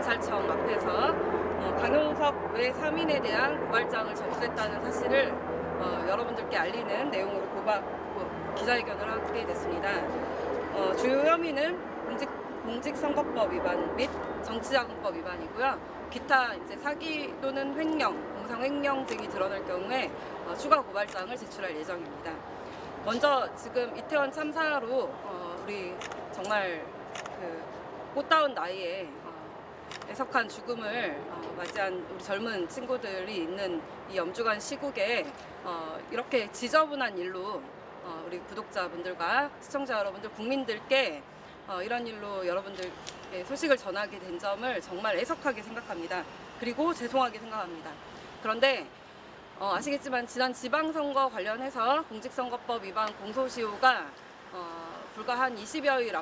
경찰청 앞에서 강용석 외 3인에 대한 고발장을 접수했다는 사실을 여러분들께 알리는 내용으로 기자회견을 하게 됐습니다. 주요 혐의는 공직선거법 위반 및 정치자금법 위반이고요. 기타 이제 사기 또는 횡령, 공상 횡령 등이 드러날 경우에 추가 고발장을 제출할 예정입니다. 먼저 지금 이태원 참사로 우리 정말 그 꽃다운 나이에 애석한 죽음을 맞이한 우리 젊은 친구들이 있는 이 엄중한 시국에 이렇게 지저분한 일로 우리 구독자분들과 시청자 여러분들, 국민들께 이런 일로 여러분들께 소식을 전하게 된 점을 정말 애석하게 생각합니다. 그리고 죄송하게 생각합니다. 그런데 아시겠지만 지난 지방선거 관련해서 공직선거법 위반 공소시효가 불과 한 20여일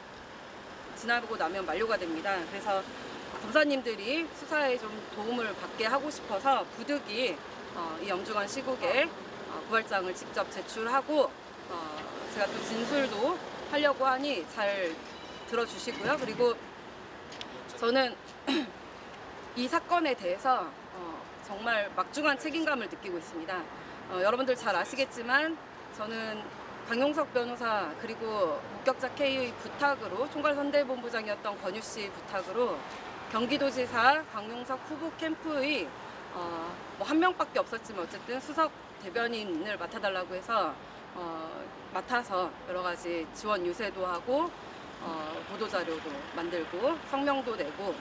지나고 나면 만료가 됩니다. 그래서 검사님들이 수사에 좀 도움을 받게 하고 싶어서 부득이 이 엄중한 시국에 고발장을 직접 제출하고 제가 또 진술도 하려고 하니 잘 들어주시고요. 그리고 저는 이 사건에 대해서 정말 막중한 책임감을 느끼고 있습니다. 여러분들 잘 아시겠지만 저는 강용석 변호사 그리고 목격자 K의 부탁으로 총괄선대본부장이었던 권유 씨 부탁으로 경기도지사 강용석 후보 캠프의 뭐 한 명밖에 없었지만 어쨌든 수석 대변인을 맡아달라고 해서 맡아서 여러 가지 지원 유세도 하고 보도자료도 만들고 성명도 내고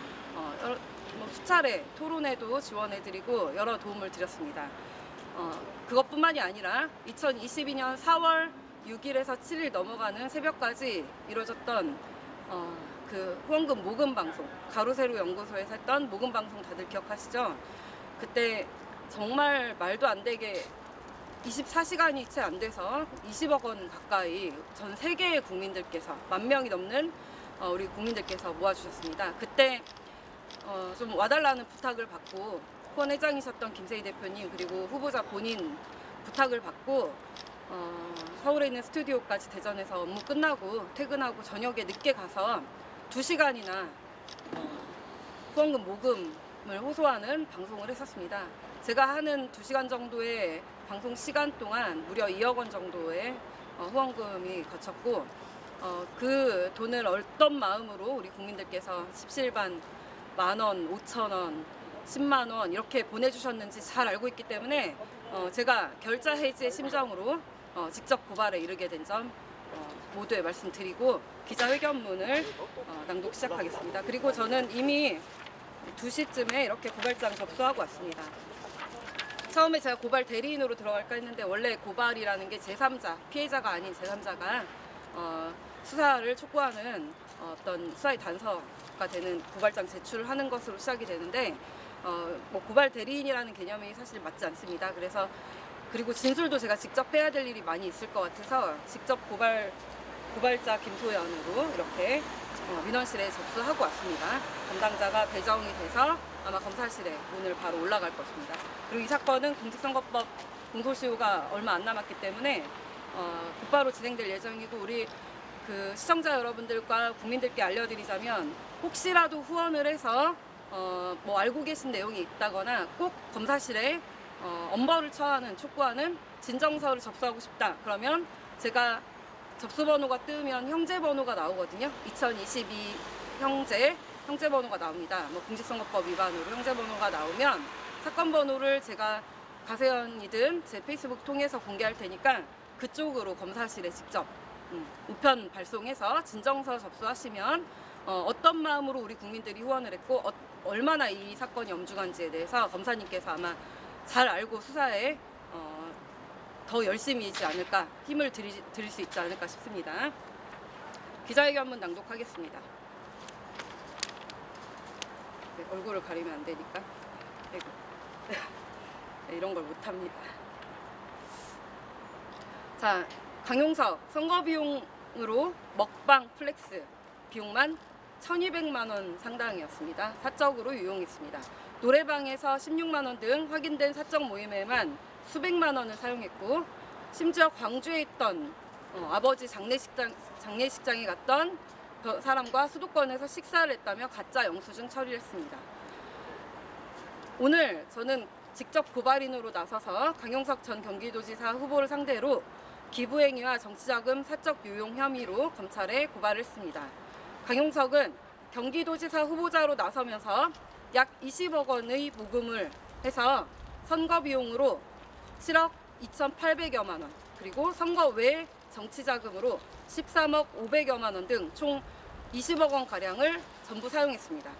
수차례 토론회도 지원해드리고 여러 도움을 드렸습니다. 그것뿐만이 아니라 2022년 4월 6일에서 7일 넘어가는 새벽까지 이루어졌던 그 후원금 모금 방송, 가로세로 연구소에서 했던 모금 방송 다들 기억하시죠? 그때 정말 말도 안 되게 24시간이 채 안 돼서 20억 원 가까이 전 세계의 국민들께서 10,000명이 넘는 우리 국민들께서 모아주셨습니다. 그때 좀 와달라는 부탁을 받고 후원회장이셨던 김세희 대표님 그리고 후보자 본인 부탁을 받고 서울에 있는 스튜디오까지 대전에서 업무 끝나고 퇴근하고 저녁에 늦게 가서 2시간이나 후원금 모금을 호소하는 방송을 했었습니다. 제가 하는 2시간 정도의 방송 시간 동안 무려 2억 원 정도의 후원금이 거쳤고 그 돈을 어떤 마음으로 우리 국민들께서 십시일반 10,000원, 5,000원, 10만 원 이렇게 보내주셨는지 잘 알고 있기 때문에 제가 결자 해지의 심정으로 직접 고발에 이르게 된 점 모두에 말씀드리고 기자회견문을 낭독 시작하겠습니다. 그리고 저는 이미 2시쯤에 이렇게 고발장 접수하고 왔습니다. 처음에 제가 고발 대리인으로 들어갈까 했는데 원래 고발이라는 게 제3자, 피해자가 아닌 제3자가 수사를 촉구하는 어떤 수사의 단서가 되는 고발장 제출을 하는 것으로 시작이 되는데 뭐 고발 대리인이라는 개념이 사실 맞지 않습니다. 그리고 진술도 제가 직접 해야 될 일이 많이 있을 것 같아서 직접 고발자 김소연으로 이렇게 민원실에 접수하고 왔습니다. 담당자가 배정이 돼서 아마 검사실에 오늘 바로 올라갈 것입니다. 그리고 이 사건은 공직선거법 공소시효가 얼마 안 남았기 때문에 곧바로 진행될 예정이고 우리 그 시청자 여러분들과 국민들께 알려드리자면 혹시라도 후원을 해서 뭐 알고 계신 내용이 있다거나 꼭 검사실에 엄벌을 처하는 촉구하는 진정서를 접수하고 싶다. 그러면 제가 접수번호가 뜨면 형제번호가 나오거든요. 2022 형제번호가 나옵니다. 뭐 공직선거법 위반으로 형제번호가 나오면 사건 번호를 제가 가세연이든 제 페이스북 통해서 공개할 테니까 그쪽으로 검사실에 직접 우편 발송해서 진정서 접수하시면 어떤 마음으로 우리 국민들이 후원을 했고 얼마나 이 사건이 엄중한지에 대해서 검사님께서 아마 잘 알고 수사에 더 열심히이지 않을까, 힘을 드릴 수 있지 않을까 싶습니다. 기자회견문 낭독하겠습니다. 네, 얼굴을 가리면 안 되니까. 아이고. 네, 이런 걸 못합니다. 자, 강용석 선거 비용으로 먹방 플렉스 비용만 1,200만 원 상당이었습니다. 사적으로 유용했습니다. 노래방에서 16만 원 등 확인된 사적 모임에만 수백만 원을 사용했고 심지어 광주에 있던 아버지 장례식장에 갔던 사람과 수도권에서 식사를 했다며 가짜 영수증 처리를 했습니다. 오늘 저는 직접 고발인으로 나서서 강용석 전 경기도지사 후보를 상대로 기부행위와 정치자금 사적 유용 혐의로 검찰에 고발을 했습니다. 강용석은 경기도지사 후보자로 나서면서 약 20억 원의 모금을 해서 선거 비용으로 7억 2,800여만 원, 그리고 선거 외 정치자금으로 13억 500여만 원 등 총 20억 원 가량을 전부 사용했습니다.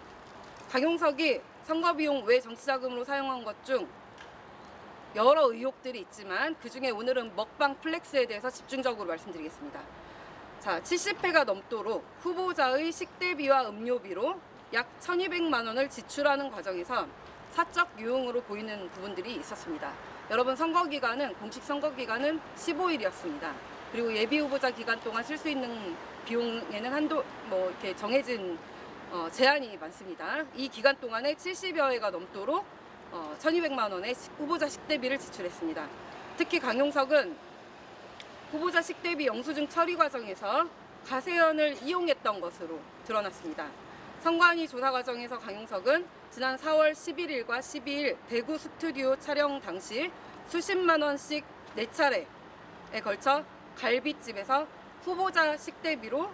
강용석이 선거 비용 외 정치자금으로 사용한 것 중 여러 의혹들이 있지만 그중에 오늘은 먹방 플렉스에 대해서 집중적으로 말씀드리겠습니다. 자, 70회가 넘도록 후보자의 식대비와 음료비로 약 1,200만 원을 지출하는 과정에서 사적 유용으로 보이는 부분들이 있었습니다. 여러분, 공식 선거 기간은 15일이었습니다. 그리고 예비 후보자 기간 동안 쓸 수 있는 비용에는 이렇게 정해진 제한이 많습니다. 이 기간 동안에 70여 회가 넘도록 1,200만 원의 후보자 식대비를 지출했습니다. 특히 강용석은 후보자 식대비 영수증 처리 과정에서 가세현을 이용했던 것으로 드러났습니다. 선관위 조사 과정에서 강용석은 지난 4월 11일과 12일 대구 스튜디오 촬영 당시 수십만 원씩 4차례에 걸쳐 갈비집에서 후보자 식대비로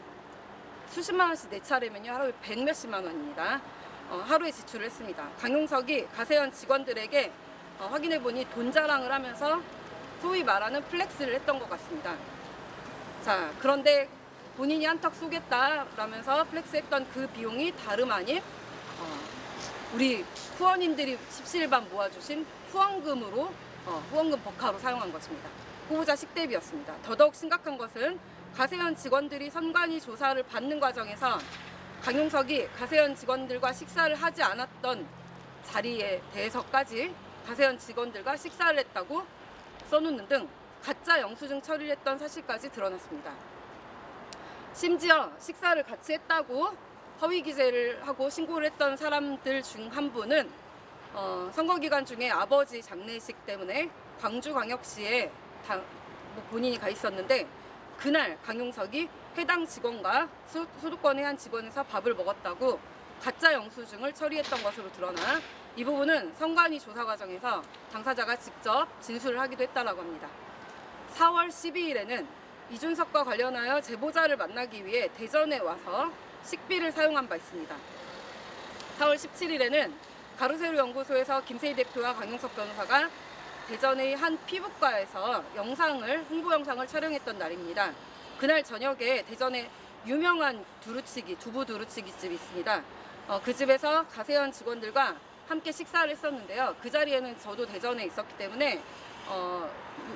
수십만 원씩 4차례면요 하루에 100몇십만 원입니다. 하루에 지출을 했습니다. 강용석이 가세현 직원들에게 확인해보니 돈 자랑을 하면서 소위 말하는 플렉스를 했던 것 같습니다. 자, 그런데 본인이 한턱 쏘겠다라면서 플렉스했던 그 비용이 다름 아닌 우리 후원인들이 십시일반 모아주신 후원금으로 후원금 버카로 사용한 것입니다. 후보자 식대비였습니다. 더더욱 심각한 것은 가세현 직원들이 선관위 조사를 받는 과정에서 강용석이 가세현 직원들과 식사를 하지 않았던 자리에 대해서까지 가세현 직원들과 식사를 했다고 써놓는 등 가짜 영수증 처리를 했던 사실까지 드러났습니다. 심지어 식사를 같이 했다고 허위 기재를 하고 신고를 했던 사람들 중 한 분은 선거 기간 중에 아버지 장례식 때문에 광주광역시에 본인이 가 있었는데 그날 강용석이 해당 직원과 수도권의 한 직원에서 밥을 먹었다고 가짜 영수증을 처리했던 것으로 드러나 이 부분은 선관위 조사 과정에서 당사자가 직접 진술을 하기도 했다고 합니다. 4월 12일에는 이준석과 관련하여 제보자를 만나기 위해 대전에 와서 식비를 사용한 바 있습니다. 4월 17일에는 가로세로 연구소에서 김세희 대표와 강용석 변호사가 대전의 한 피부과에서 홍보 영상을 촬영했던 날입니다. 그날 저녁에 대전에 유명한 두부 두루치기 집이 있습니다. 그 집에서 가세현 직원들과 함께 식사를 했었는데요. 그 자리에는 저도 대전에 있었기 때문에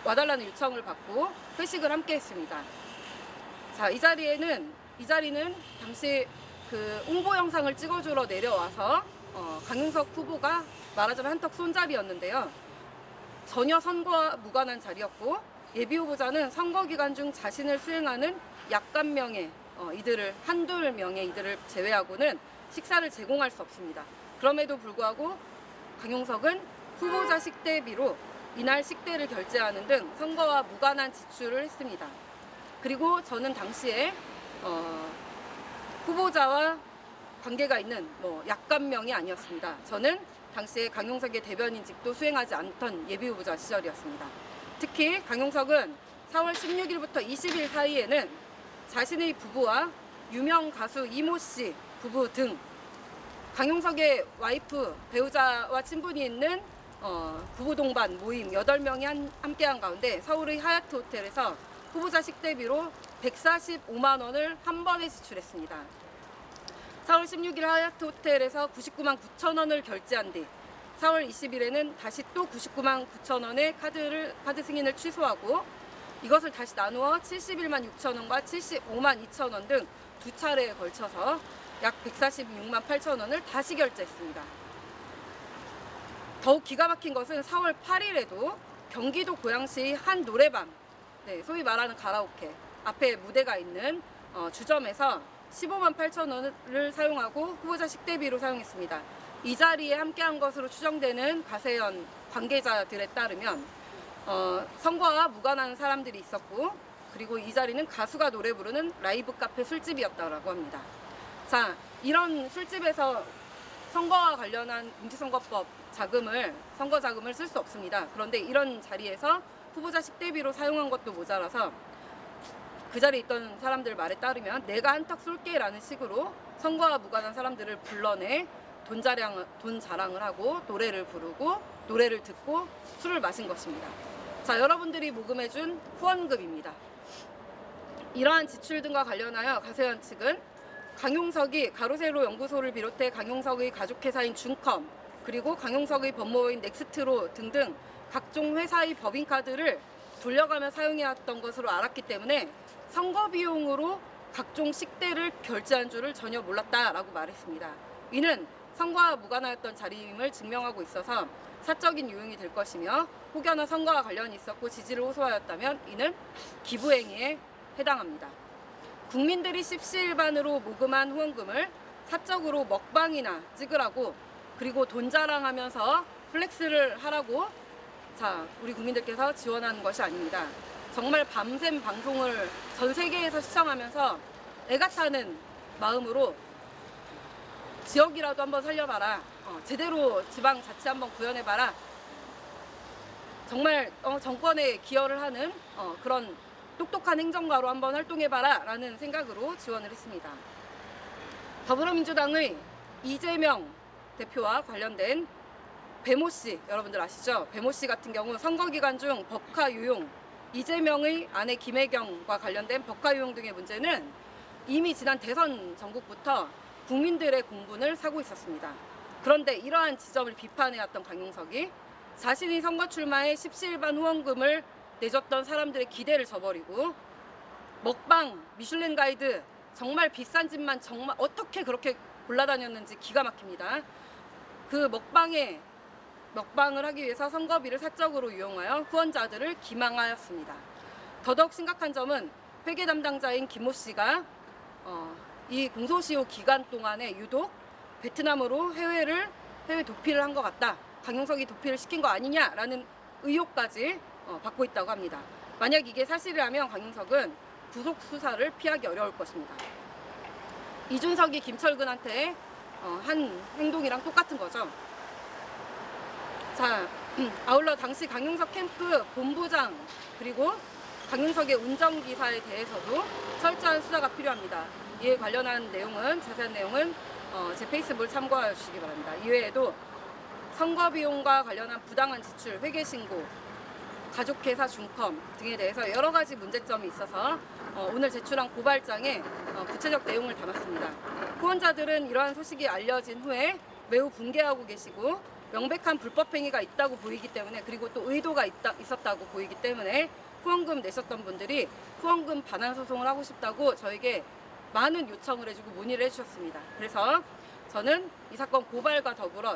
와달라는 요청을 받고 회식을 함께 했습니다. 자, 이 자리는 당시 그 홍보 영상을 찍어주러 내려와서 강용석 후보가 말하자면 한턱 쏜 자리였는데요. 전혀 선거와 무관한 자리였고 예비 후보자는 선거 기간 중 자신을 수행하는 약간 명의 한둘 명의 이들을 제외하고는 식사를 제공할 수 없습니다. 그럼에도 불구하고 강용석은 후보자 식대비로 이날 식대를 결제하는 등 선거와 무관한 지출을 했습니다. 그리고 저는 당시에 후보자와 관계가 있는 약간명이 아니었습니다. 저는 당시에 강용석의 대변인직도 수행하지 않던 예비후보자 시절이었습니다. 특히 강용석은 4월 16일부터 20일 사이에는 자신의 부부와 유명 가수 이모 씨 부부 등 강용석의 와이프, 배우자와 친분이 있는 부부 동반 모임 8명이 함께한 가운데 서울의 하얏트 호텔에서 후보자 식대비로 145만 원을 한 번에 지출했습니다. 4월 16일 하얏트 호텔에서 99만 9천 원을 결제한 뒤 4월 20일에는 다시 또 99만 9천 원의 카드 승인을 취소하고 이것을 다시 나누어 71만 6천 원과 75만 2천 원 등 두 차례에 걸쳐서 약 146만 8천 원을 다시 결제했습니다. 더욱 기가 막힌 것은 4월 8일에도 경기도 고양시 한 노래방, 소위 말하는 가라오케 앞에 무대가 있는 주점에서 15만 8천 원을 사용하고 후보자 식대비로 사용했습니다. 이 자리에 함께한 것으로 추정되는 가세현 관계자들에 따르면 선거와 무관한 사람들이 있었고 그리고 이 자리는 가수가 노래 부르는 라이브 카페 술집이었다고 합니다. 자, 이런 술집에서 선거와 관련한 임시선거법 자금을, 선거 자금을 쓸 수 없습니다. 그런데 이런 자리에서 후보자 식대비로 사용한 것도 모자라서 그 자리에 있던 사람들 말에 따르면 내가 한턱 쏠게 라는 식으로 선거와 무관한 사람들을 불러내 돈 자랑을 하고 노래를 부르고 노래를 듣고 술을 마신 것입니다. 자, 여러분들이 모금해준 후원금입니다. 이러한 지출 등과 관련하여 가세현 측은 강용석이 가로세로 연구소를 비롯해 강용석의 가족회사인 중컴, 그리고 강용석의 법무부인 넥스트로 등등 각종 회사의 법인카드를 돌려가며 사용해왔던 것으로 알았기 때문에 선거 비용으로 각종 식대를 결제한 줄을 전혀 몰랐다라고 말했습니다. 이는 선거와 무관하였던 자리임을 증명하고 있어서 사적인 유용이 될 것이며, 혹여나 선거와 관련이 있었고 지지를 호소하였다면 이는 기부행위에 해당합니다. 국민들이 십시일반으로 모금한 후원금을 사적으로 먹방이나 찍으라고, 그리고 돈 자랑하면서 플렉스를 하라고 우리 국민들께서 지원하는 것이 아닙니다. 정말 밤샘 방송을 전 세계에서 시청하면서 애가 타는 마음으로 지역이라도 한번 살려봐라, 제대로 지방자치 한번 구현해봐라, 정말 정권에 기여를 하는 그런 똑똑한 행정가로 한번 활동해봐라 라는 생각으로 지원을 했습니다. 더불어민주당의 이재명 대표와 관련된 배모 씨, 여러분들 아시죠? 배모 씨 같은 경우 선거 기간 중 법카 유용, 이재명의 아내 김혜경과 관련된 법카 유용 등의 문제는 이미 지난 대선 전국부터 국민들의 공분을 사고 있었습니다. 그런데 이러한 지점을 비판해왔던 강용석이 자신이 선거 출마에 십시일반 후원금을 내줬던 사람들의 기대를 저버리고 먹방, 미슐랭 가이드, 정말 비싼 집만 정말 어떻게 그렇게 골라다녔는지 기가 막힙니다. 그 먹방을 하기 위해서 선거비를 사적으로 이용하여 후원자들을 기망하였습니다. 더더욱 심각한 점은 회계 담당자인 김모 씨가 이 공소시효 기간 동안에 유독 베트남으로 해외 도피를 한 것 같다, 강용석이 도피를 시킨 거 아니냐라는 의혹까지 받고 있다고 합니다. 만약 이게 사실이라면 강용석은 구속 수사를 피하기 어려울 것입니다. 이준석이 김철근한테 한 행동이랑 똑같은 거죠. 자, 아울러 당시 강용석 캠프 본부장 그리고 강용석의 운전기사에 대해서도 철저한 수사가 필요합니다. 이에 관련한 내용은, 자세한 내용은 제 페이스북을 참고하여 주시기 바랍니다. 이외에도 선거 비용과 관련한 부당한 지출, 회계 신고, 가족회사 중컴 등에 대해서 여러 가지 문제점이 있어서 오늘 제출한 고발장에 구체적 내용을 담았습니다. 후원자들은 이러한 소식이 알려진 후에 매우 붕괴하고 계시고 명백한 불법 행위가 있다고 보이기 때문에, 그리고 또 의도가 있었다고 보이기 때문에 후원금 내셨던 분들이 후원금 반환 소송을 하고 싶다고 저에게 많은 요청을 해주고 문의를 해주셨습니다. 그래서 저는 이 사건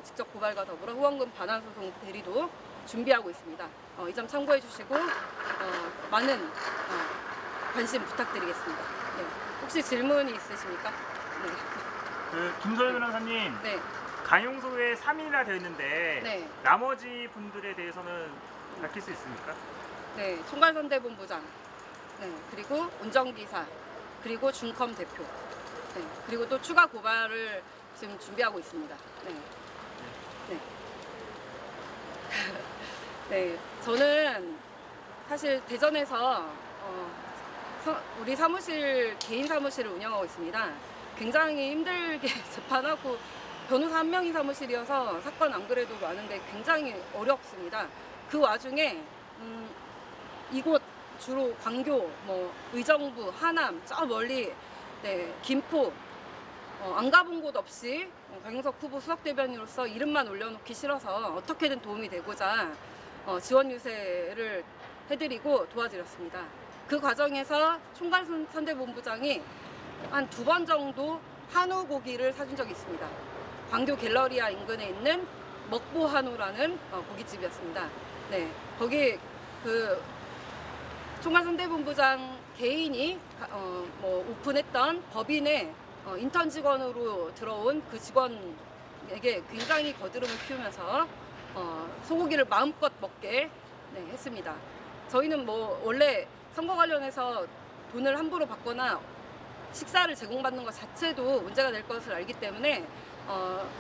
직접 고발과 더불어 후원금 반환 소송 대리도 준비하고 있습니다. 이 점 참고해 주시고 많은 관심 부탁드리겠습니다. 네. 혹시 질문이 있으십니까? 네. 김소연 변호사님, 네. 강용석에 3인이나 되어 있는데 네. 나머지 분들에 대해서는 밝힐 수 있습니까? 네, 총괄선대본부장, 네, 그리고 운전기사, 그리고 중컴 대표, 네, 그리고 또 추가 고발을 지금 준비하고 있습니다. 네. 네. 네, 저는 사실 대전에서 우리 개인 사무실을 운영하고 있습니다. 굉장히 힘들게 재판하고 변호사 한 명인 사무실이어서 사건 안 그래도 많은데 굉장히 어렵습니다. 그 와중에 이곳 주로 광교, 의정부, 하남, 저 멀리, 네, 김포, 안 가본 곳 없이 강용석 후보 수석대변인으로서 이름만 올려놓기 싫어서 어떻게든 도움이 되고자 지원 유세를 해드리고 도와드렸습니다. 그 과정에서 총괄선대본부장이 한 2번 정도 한우 고기를 사준 적이 있습니다. 광교 갤러리아 인근에 있는 먹보 한우라는 고깃집이었습니다. 네, 거기 그 총괄선대본부장 개인이 오픈했던 법인의 인턴 직원으로 들어온 그 직원에게 굉장히 거드름을 피우면서 소고기를 마음껏 먹게 했습니다. 저희는 원래 선거 관련해서 돈을 함부로 받거나 식사를 제공받는 것 자체도 문제가 될 것을 알기 때문에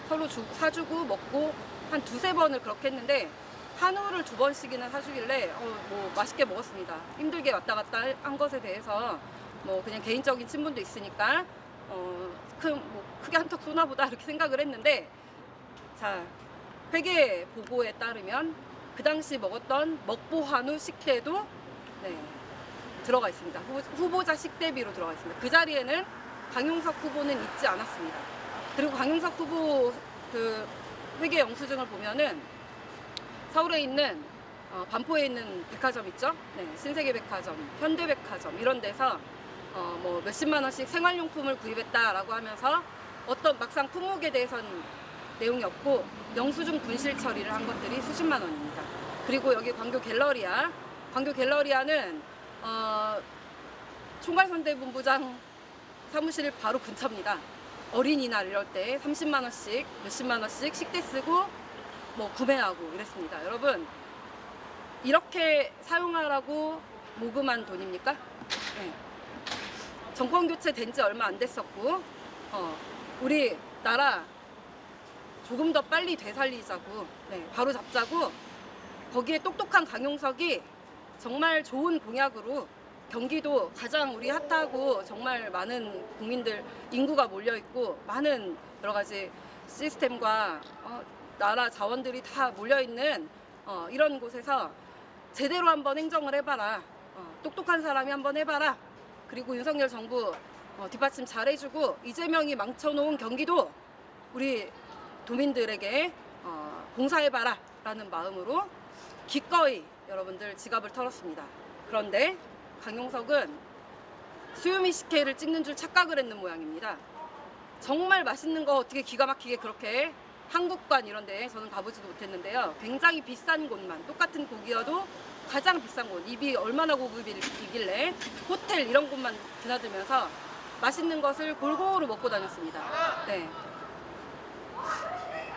서로 사주고 먹고 한 두세 번을 그렇게 했는데 한우를 2번씩이나 사주길래 뭐 맛있게 먹었습니다. 힘들게 왔다 갔다 한 것에 대해서 뭐 그냥 개인적인 친분도 있으니까 크게 한턱 쏘나보다 이렇게 생각을 했는데, 자, 회계 보고에 따르면 그 당시 먹었던 먹보 한우 식대도 들어가 있습니다. 후보자 식대비로 들어가 있습니다. 그 자리에는 강용석 후보는 있지 않았습니다. 그리고 강용석 후보 그 회계 영수증을 보면은 서울에 있는 반포에 있는 백화점 있죠? 네, 신세계백화점, 현대백화점 이런 데서 뭐 몇십만 원씩 생활용품을 구입했다라고 하면서 어떤 막상 품목에 대해서는 내용이 없고 영수증 분실 처리를 한 것들이 수십만 원입니다. 그리고 여기 광교 갤러리아는 총괄선대본부장 사무실 바로 근처입니다. 어린이날 이럴 때 30만 원씩 몇십만 원씩 식대 쓰고 뭐 구매하고 이랬습니다. 여러분, 이렇게 사용하라고 모금한 돈입니까? 네. 정권 교체 된 지 얼마 안 됐었고 우리 나라 조금 더 빨리 되살리자고 바로 잡자고 거기에 똑똑한 강용석이 정말 좋은 공약으로 경기도 가장 우리 핫하고 정말 많은 국민들 인구가 몰려있고 많은 여러 가지 시스템과 나라 자원들이 다 몰려있는 이런 곳에서 제대로 한번 행정을 해봐라. 똑똑한 사람이 한번 해봐라. 그리고 윤석열 정부 뒷받침 잘해주고 이재명이 망쳐놓은 경기도 우리 도민들에게 봉사해봐라 라는 마음으로 기꺼이 여러분들 지갑을 털었습니다. 그런데 강용석은 수요미 식회를 찍는 줄 착각을 했는 모양입니다. 정말 맛있는 거 어떻게 기가 막히게 그렇게 한국관 이런 데 저는 가보지도 못했는데요. 굉장히 비싼 곳만, 똑같은 고기여도 가장 비싼 곳, 입이 얼마나 고급이길래 호텔 이런 곳만 드나들면서 맛있는 것을 골고루 먹고 다녔습니다. 네.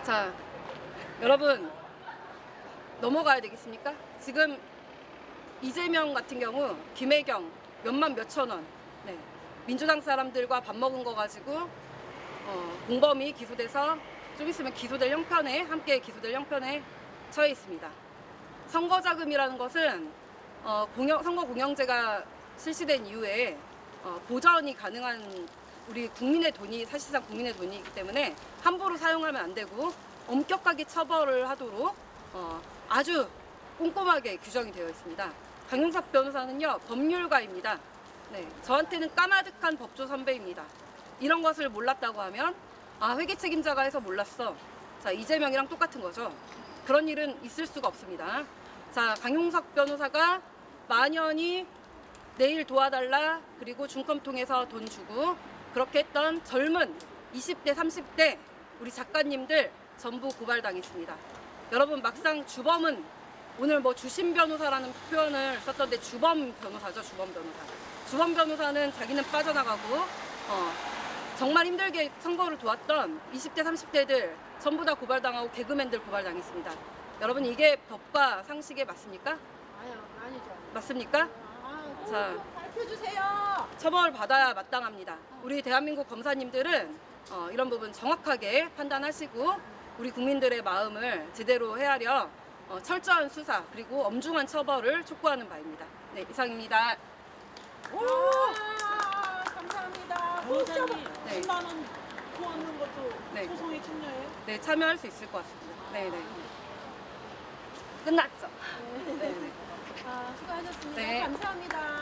자, 여러분 넘어가야 되겠습니까? 지금 이재명 같은 경우 김혜경 몇만 몇천 원 민주당 사람들과 밥 먹은 거 가지고 공범이 기소돼서 좀 있으면 기소될 형편에 함께 기소될 형편에 처해 있습니다. 선거자금이라는 것은 선거 공영제가 실시된 이후에 보전이 가능한 우리 국민의 돈이 사실상 국민의 돈이기 때문에 함부로 사용하면 안 되고 엄격하게 처벌을 하도록 아주 꼼꼼하게 규정이 되어 있습니다. 강용석 변호사는요 법률가입니다. 네, 저한테는 까마득한 법조 선배입니다. 이런 것을 몰랐다고 하면 회계 책임자가 해서 몰랐어. 자, 이재명이랑 똑같은 거죠. 그런 일은 있을 수가 없습니다. 자, 강용석 변호사가 만연히 내일 도와달라 그리고 중컴 통해서 돈 주고 그렇게 했던 젊은 20대 30대 우리 작가님들 전부 고발당했습니다. 여러분, 막상 주범은 오늘 뭐 주심 변호사라는 표현을 썼던데 주범 변호사죠. 주범 변호사는 자기는 빠져나가고 정말 힘들게 선거를 도왔던 20대 30대들 전부 다 고발당하고 개그맨들 고발당했습니다. 여러분, 이게 법과 상식에 맞습니까? 아니죠. 맞습니까? 자, 밝혀주세요. 처벌 받아야 마땅합니다. 우리 대한민국 검사님들은 이런 부분 정확하게 판단하시고 우리 국민들의 마음을 제대로 헤아려 철저한 수사 그리고 엄중한 처벌을 촉구하는 바입니다. 네, 이상입니다. 감사합니다. 보호자님. 네. 10만 원 도와는 것도 네. 소송에 참여해요? 네, 참여할 수 있을 것 같습니다. 네. 끝났죠? 네. 수고하셨습니다. 네. 감사합니다.